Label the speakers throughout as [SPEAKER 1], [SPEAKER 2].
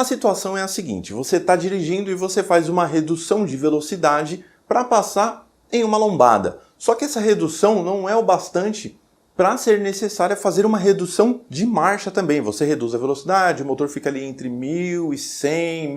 [SPEAKER 1] A situação é a seguinte, você está dirigindo e você faz uma redução de velocidade para passar em uma lombada. Só que essa redução não é o bastante para ser necessária fazer uma redução de marcha também. Você reduz a velocidade, o motor fica ali entre 1.100,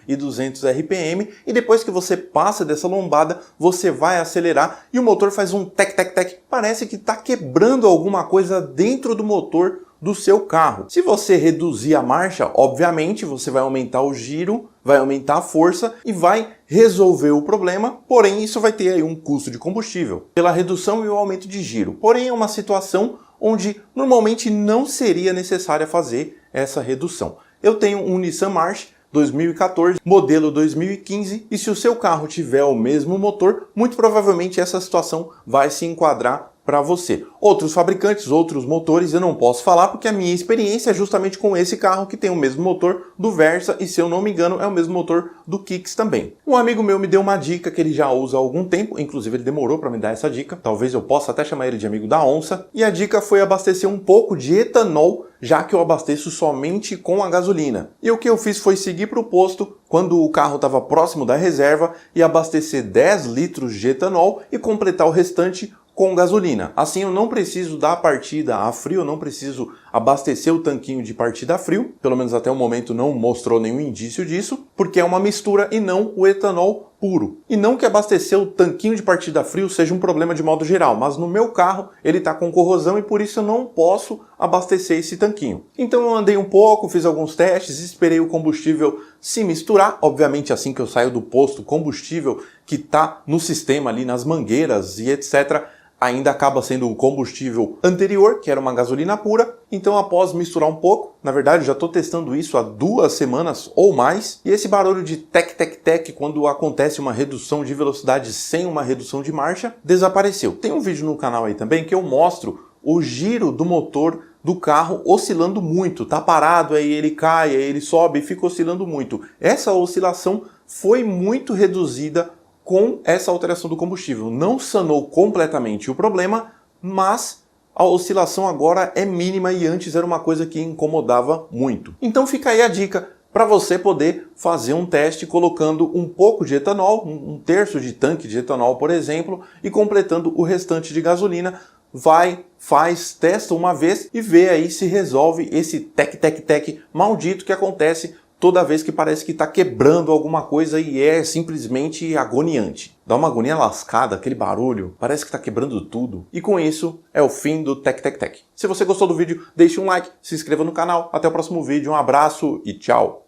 [SPEAKER 1] 1.200 RPM e depois que você passa dessa lombada, você vai acelerar e o motor faz um tec-tec-tec. Parece que está quebrando alguma coisa dentro do motor do seu carro. Se você reduzir a marcha, obviamente você vai aumentar o giro, vai aumentar a força e vai resolver o problema, porém isso vai ter aí um custo de combustível pela redução e o aumento de giro. Porém é uma situação onde normalmente não seria necessária fazer essa redução. Eu tenho um Nissan March 2014, modelo 2015, e se o seu carro tiver o mesmo motor, muito provavelmente essa situação vai se enquadrar para você. Outros fabricantes, outros motores eu não posso falar porque a minha experiência é justamente com esse carro que tem o mesmo motor do Versa e, se eu não me engano, é o mesmo motor do Kicks também. Um amigo meu me deu uma dica que ele já usa há algum tempo, inclusive ele demorou para me dar essa dica, talvez eu possa até chamar ele de amigo da onça, e a dica foi abastecer um pouco de etanol, já que eu abasteço somente com a gasolina. E o que eu fiz foi seguir para o posto quando o carro estava próximo da reserva e abastecer 10 litros de etanol e completar o restante com gasolina. Assim eu não preciso dar a partida a frio, eu não preciso abastecer o tanquinho de partida a frio, pelo menos até o momento não mostrou nenhum indício disso, porque é uma mistura e não o etanol puro. E não que abastecer o tanquinho de partida a frio seja um problema de modo geral, mas no meu carro ele está com corrosão e por isso eu não posso abastecer esse tanquinho. Então eu andei um pouco, fiz alguns testes, esperei o combustível se misturar, obviamente assim que eu saio do posto, o combustível que está no sistema ali, nas mangueiras e etc., ainda acaba sendo o combustível anterior, que era uma gasolina pura. Então após misturar um pouco, na verdade já estou testando isso há 2 semanas ou mais, e esse barulho de tec-tec-tec quando acontece uma redução de velocidade sem uma redução de marcha, desapareceu. Tem um vídeo no canal aí também que eu mostro o giro do motor do carro oscilando muito, tá parado, aí ele cai, aí ele sobe e fica oscilando muito. Essa oscilação foi muito reduzida com essa alteração do combustível. Não sanou completamente o problema, mas a oscilação agora é mínima e antes era uma coisa que incomodava muito. Então fica aí a dica para você poder fazer um teste colocando um pouco de etanol, um terço de tanque de etanol, por exemplo, e completando o restante de gasolina. Vai, faz, testa uma vez e vê aí se resolve esse tec-tec-tec maldito que acontece toda vez que parece que está quebrando alguma coisa e é simplesmente agoniante. Dá uma agonia lascada, aquele barulho, parece que está quebrando tudo. E com isso é o fim do tec-tec-tec. Se você gostou do vídeo, deixe um like, se inscreva no canal. Até o próximo vídeo, um abraço e tchau!